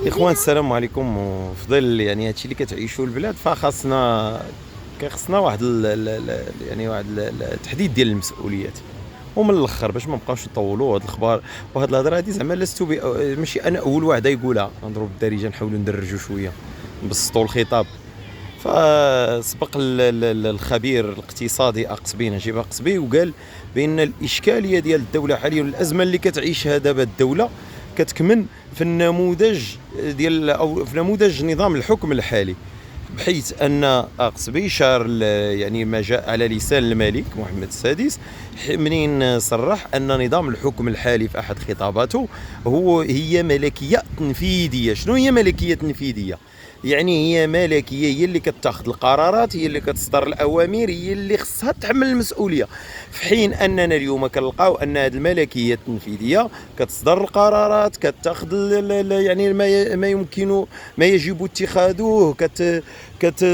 اخوان السلام عليكم. وفضل يعني هادشي اللي كتعيشوا البلاد فخاصنا كيخصنا واحد يعني واحد التحديد ديال المسؤوليات. ومن الاخر باش ما نبقاوش نطولوا هاد الاخبار وهاد الهضره هادي زعما لست ماشي انا اول واحد يقولها. نضرب بالدارجه نحاولوا ندرجوا شويه نبسطوا الخطاب. فسبق الخبير الاقتصادي أقصبي نجيب أقصبي وقال بأن الإشكالية ديال الدولة حاليا والأزمة اللي كتعيشها دابا الدولة كتكمن في النموذج ديال أو في نموذج نظام الحكم الحالي، بحيث ان اقصبي شار يعني ما جاء على لسان الملك محمد السادس منين صرح ان نظام الحكم الحالي في احد خطاباته هي ملكيه تنفيذيه. شنو هي ملكيه تنفيذيه؟ يعني هي ملكيه هي اللي كتاخذ القرارات، هي اللي كتصدر الاوامر، هي اللي خصها تحمل المسؤوليه. في حين اننا اليوم كنلقاو ان هذه الملكيه التنفيذيه كتصدر القرارات، كتاخذ يعني ما يمكن ما يجب اتخاذه، كت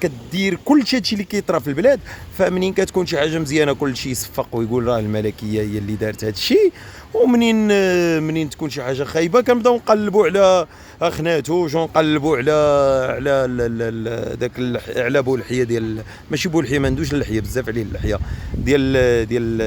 كدير كل شيء اللي كيطرا في البلاد. فمنين كتكون شي حاجه مزيانه كل شيء يصفق ويقول راه الملكيه هي اللي دارت هذا الشيء. ومنين تكون شي حاجه خايبه كنبداو نقلبوا على اخناتو، جو نقلبوا على داك على بولحيه ديال ماشي بولحيه، ما ندوش اللحيه بزاف عليه اللحيه ديال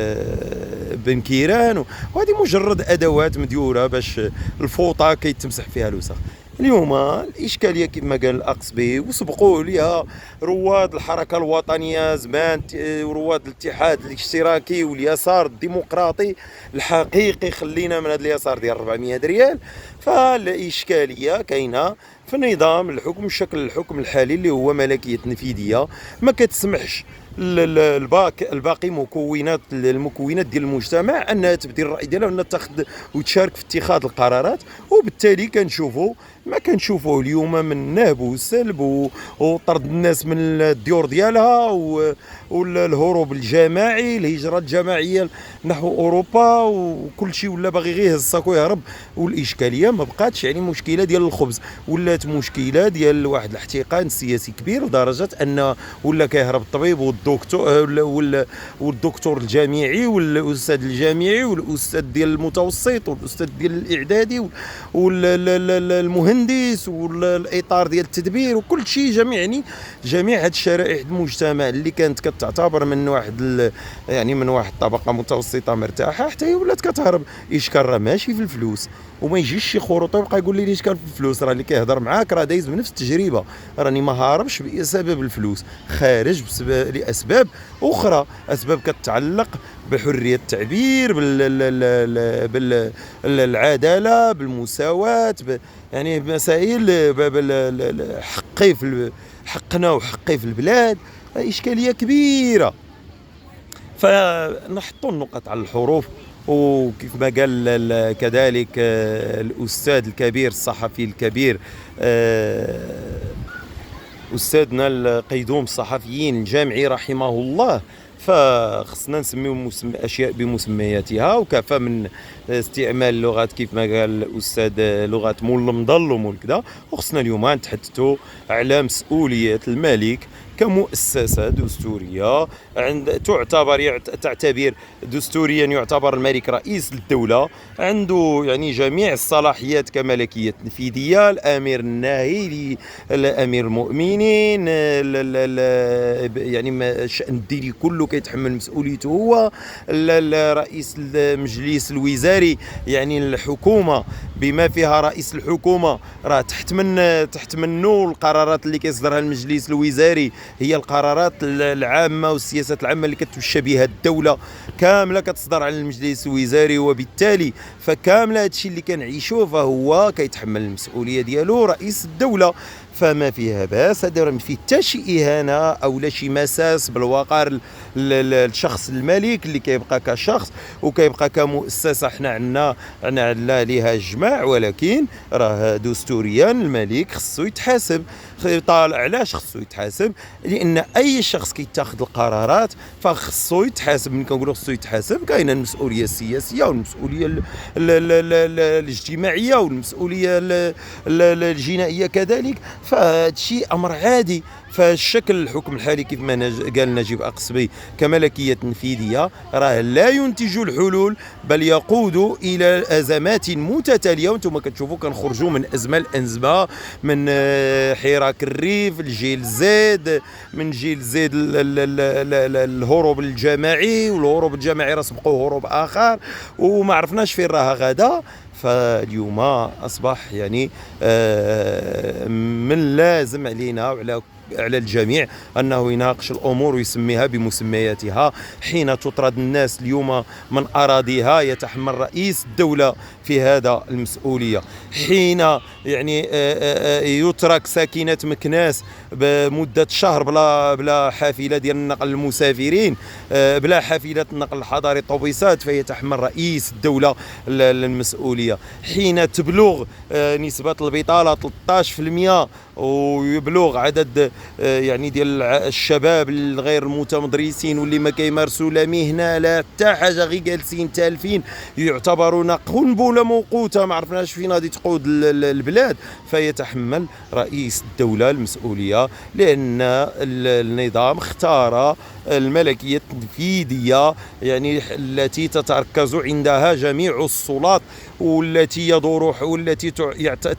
بن كيران. وهذه مجرد ادوات مديوره باش الفوطه كيتمسح فيها الوسخ. اليوم الاشكاليه كما قال الاقصبي وسبقوا ليها رواد الحركه الوطنيه زمان، ورواد الاتحاد الاشتراكي واليسار الديمقراطي الحقيقي، خلينا من هذا اليسار ديال 400 ريال. فالاشكاليه كاينه في نظام الحكم، شكل الحكم الحالي اللي هو ملكيه تنفيذيه ما كتسمحش الباقي المكونات ديال المجتمع انها تبدي الراي ديالها وانها تاخذ وتشارك في اتخاذ القرارات. وبالتالي كنشوفوا ما كنشوفوه اليوم من نهب وسلب وطرد الناس من الديور ديالها والهروب الجماعي، الهجره الجماعيه نحو اوروبا، وكل شيء ولا باغي غير يهز ساكو يهرب. والاشكاليه ما بقاتش يعني مشكله ديال الخبز، ولات مشكله ديال واحد الاحتقان سياسي كبير لدرجه ان ولا كيهرب الطبيب والدكتور الجامعي والاستاذ الجامعي والاستاذ ديال المتوسط والاستاذ ديال الاعدادي والمهندس والاطار ديال التدبير وكل شيء. جميع هاد الشرائح المجتمع اللي كانت كتعتبر من واحد يعني من واحد طبقه متوسطه مرتاحه حتى هي ولات كتهرب. اشكال راه ماشي في الفلوس، وما يجيش شي خروطه يبقى يقول لي ليش كان في الفلوس. راه اللي كيهضر معاك راه دايز بنفس التجربه، راني ما هاربش بسبب الفلوس، خارج لاسباب اخرى، اسباب كتتعلق بحريه التعبير، بالعداله، بالمساواه، يعني مسائل حقي في حقنا وحقي في البلاد. اشكاليه كبيره. فنحطوا النقط على الحروف. وكيف ما قال كذلك الأستاذ الكبير الصحفي الكبير أستاذنا القيدوم الصحفيين الجامعي رحمه الله، فخصنا نسميو اشياء بمسمياتها، وكفى من استعمال اللغات كيف ما قال الاستاذ لغات مول المظلم وكذا. وخصنا اليوم نتحدثوا على مسؤوليه الملك كمؤسسه دستوريه تعتبر دستوريا، يعتبر الملك رئيس الدوله، عنده يعني جميع الصلاحيات كملكيه تنفيذيه، الامير الناهي، الامير المؤمنين، يعني الشان الديني كله كيتحمل مسؤوليته هو. رئيس المجلس الوزاري يعني الحكومه بما فيها رئيس الحكومه راه تحت منه القرارات اللي كيصدرها المجلس الوزاري هي القرارات العامه والسياسات العامه اللي كتمشى بها الدوله كامله كتصدر على المجلس الوزاري. وبالتالي فكامله هادشي اللي كنعيشوه فهو كيتحمل المسؤوليه ديالو رئيس الدوله. فما فيها باس، هذا ما فيه حتى شي اهانه او لا شي مساس بالوقار الشخص الملك اللي كيبقى كشخص وكيبقى كمؤسسه. حنا عندنا ليها الجماع، ولكن راه دستوريا الملك خصو يتحاسب. طالع علاش خصو يتحاسب؟ لان اي شخص كيتاخذ القرارات فخصو يتحاسب. من كنقولوا خصو يتحاسب، كاينه المسؤوليه السياسيه والمسؤوليه الاجتماعيه والمسؤوليه الجنائيه كذلك. فهذا الشيء امر عادي. فالشكل الحكم الحالي كيف ما قال نجيب أقصبي كملكية تنفيذية راه لا ينتج الحلول بل يقود إلى أزمات متتالية. وانتم كتشوفوا كنخرجوا من أزمة لأزمة، من حراك الريف لجيل زيد، من جيل زيد الهروب الجماعي، والهروب الجماعي راه سبقوه هروب آخر وما عرفناش فين راه غدا. فاليوم أصبح يعني من لازم علينا وعلى الجميع أنه يناقش الأمور ويسميها بمسمياتها. حين تطرد الناس اليوم من أراضيها يتحمل رئيس الدولة في هذا المسؤولية. حين يعني يترك ساكنة مكناس بمدة شهر بلا حافلة ديال نقل المسافرين، بلا حافلة نقل الحضاري الطوبيسات، فيتحمل رئيس الدولة المسؤولية. حين تبلغ نسبة البطالة 13% ويبلغ عدد يعني ديال الشباب الغير المتمدرسين واللي ما كيمارسوا لا مهنه لا حتى حاجه، غير جالسين تالفين، يعتبرون قنبله موقوته ما عرفناش فين غادي تقود البلاد. فيتحمل رئيس الدوله المسؤوليه، لان النظام اختار الملكيه التنفيذيه يعني التي تتركز عندها جميع السلطات، والتي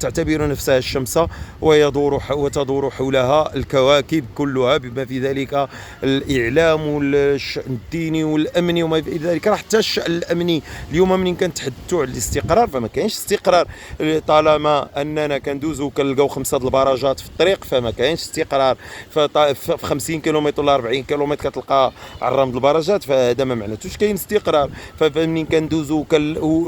تعتبر نفسها الشمس وتدور حولها الكواكب كلها، بما في ذلك الإعلام والشأن الديني والأمني وما في ذلك. راه حتى الشأن الأمني اليوم منين كنتحدثوا على الاستقرار فما كاينش استقرار. طالما أننا كندوزو كنلقاو 5 البراجات في الطريق فما كاينش استقرار. في 50 كيلومتر ولا 40 كيلومتر كتلقى عرام البراجات، فهذا ما معناتوش كاين استقرار. فمنين كندوزو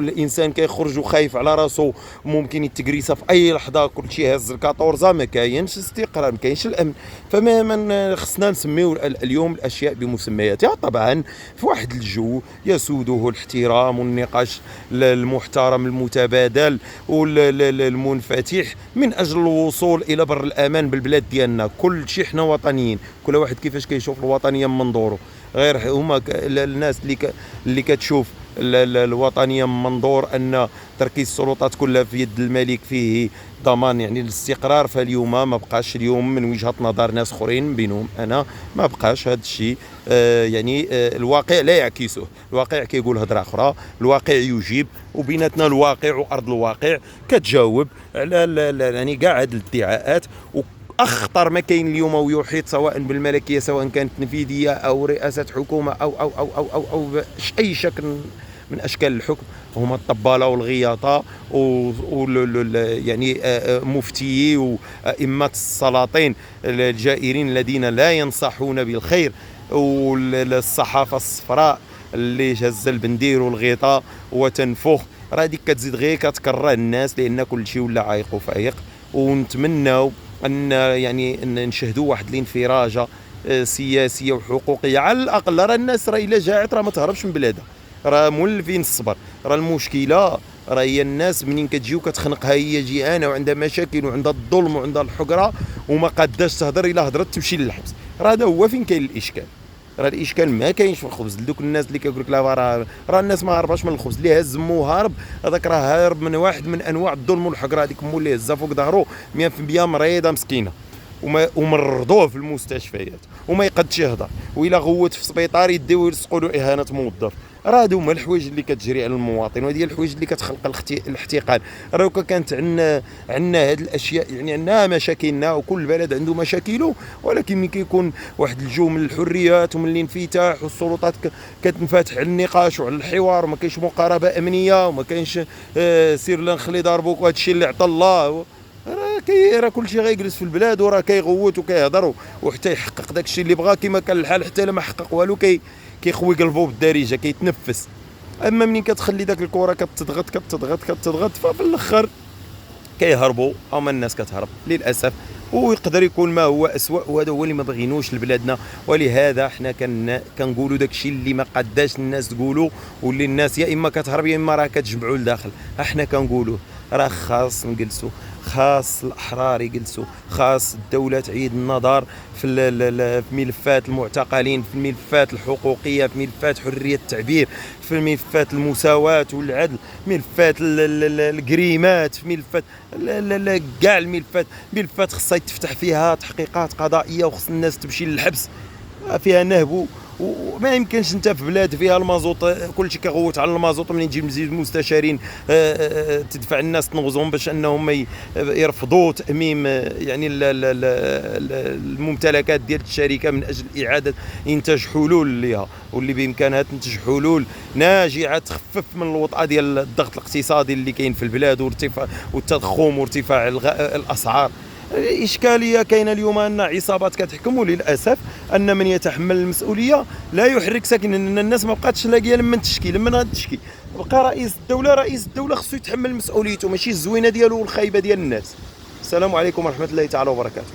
الإنسان كيخرج وخايف على راسو ممكن يتكريسا في أي لحظة، كلشي هز الكاطورزا، ما كاينش استقرار، ما كاينش الامن. فما من خصنا نسميو اليوم الاشياء بمسمياتها. طبعا في واحد الجو يسوده الاحترام والنقاش المحترم المتبادل والمنفتح من اجل الوصول الى بر الامان بالبلاد ديالنا. كل شيء حنا وطنيين، كل واحد كيفاش كيشوف الوطنيه من منظوره. غير هما الناس اللي كتشوف الوطنيه من منظور ان تركيز السلطات كلها في يد الملك فيه ضمان يعني الاستقرار. فاليوم ما بقاش اليوم من وجهة نظر ناس اخرين بينهم انا ما بقاش هذا الشيء. يعني الواقع لا يعكسه، الواقع كيقول هضره اخرى، الواقع يجيب، وبيناتنا الواقع وارض الواقع كتجاوب على يعني كاع هذه الادعاءات. اخطر ما كاين اليوم ويحيط سواء بالملكيه سواء كانت تنفيذيه او رئاسه حكومه او اي شكل من اشكال الحكم هما الطباله والغياطه يعني مفتيي وائمه السلاطين الجائرين الذين لا ينصحون بالخير، والصحافه الصفراء اللي هز البندير والغيطه وتنفخ. راه ديك كتزيد غير كتكره الناس لان كل شيء ولا عايق وفايق. ونتمناو ان يعني نشهدوا واحد الانفراجه سياسيه وحقوقيه على الاقل. راه الناس راه الا جاعت راه ما تهربش من بلادها، راه مولفين الصبر. راه المشكله راه هي الناس منين كتجي وكتخنقها هي جيعانه وعندها مشاكل وعندها الظلم وعندها الحقره وما قاداش تهضر، الا هضرت تمشي للحبس. راه هذا هو فين كاين الاشكال. راه الاشكال ما كاينش في الخبز. دوك الناس اللي كيقول لك لا راه الناس ما هرباش من الخبز، اللي هز مو هارب هذاك راه هارب من واحد من انواع الظلم والحقره. هذيك مو اللي هزها فوق ظهره 100% مريضه مسكينه ومرضوه في المستشفيات وما يقدش يهضر، وإلا غوت في السبيطار يديو يلصقوا له اهانه موظف. راه هادو هما الحوايج اللي كتجري على المواطن، وهذه الحوايج اللي كتخلق الاحتقان. راه كانت عندنا هاد الاشياء يعني عندنا مشاكلنا وكل بلد عنده مشاكله، ولكن ملي كيكون واحد الجو من الحريات ومن الانفتاح والسلطات كتنفتح على النقاش وعلى الحوار وما كاينش مقاربه امنيه وما كاينش سير لا نخلي ضربوك وهذا الشيء اللي عطى الله، راه كلشي غيجلس في البلاد وراه كيغوت وكيهضر وحتى يحقق داك الشيء اللي بغا كما كان الحال. حتى لما حقق والو كيخوي قلبو بالدارجه كيتنفس. اما منين كتخلي داك الكره كتضغط ففي الاخر كيهربوا. هما الناس كتهرب للاسف، ويقدر يكون ما هو اسوء، وهذا هو اللي ما بغينوش لبلادنا. ولهذا حنا كنقولوا داك الشيء اللي ما قاداش الناس تقولوا، واللي الناس يا اما كتهرب يا اما راه كتجمعوا لداخل. احنا كنقولوا راه خاص نجلسوا، خاص الأحرار يجلسوا، خاص الدولة تعيد النظر في ملفات المعتقلين، في الملفات الحقوقية، في ملفات حرية التعبير، في ملفات المساواة والعدل، ملفات الجريمات، في ملفات كاع ملفات خصها يتفتح فيها تحقيقات قضائية، وخص الناس تمشي للحبس فيها نهب. وما يمكنش انت في بلاد فيها المازوط كلشي كيغوت على المازوط، منين تجي مزيد المستشارين تدفع الناس تنغزهم باش انهم يرفضوا تاميم يعني الممتلكات ديال الشركه من اجل اعاده انتاج حلول ليها، واللي بامكانها تنتج حلول ناجعه تخفف من الوطأة ديال الضغط الاقتصادي اللي كاين في البلاد، وارتفاع والتضخم وارتفاع الاسعار. الإشكالية كاينة اليوم أن عصابات كتحكم، وللأسف أن من يتحمل المسؤولية لا يحرك ساكنا، أن الناس ما بقاتش لاقيه لمن تشكي، لمن غتشكي بقى رئيس الدولة خصو يتحمل مسؤوليته، ماشي الزوينة ديالو والخايبة ديال الناس. السلام عليكم ورحمة الله تعالى وبركاته.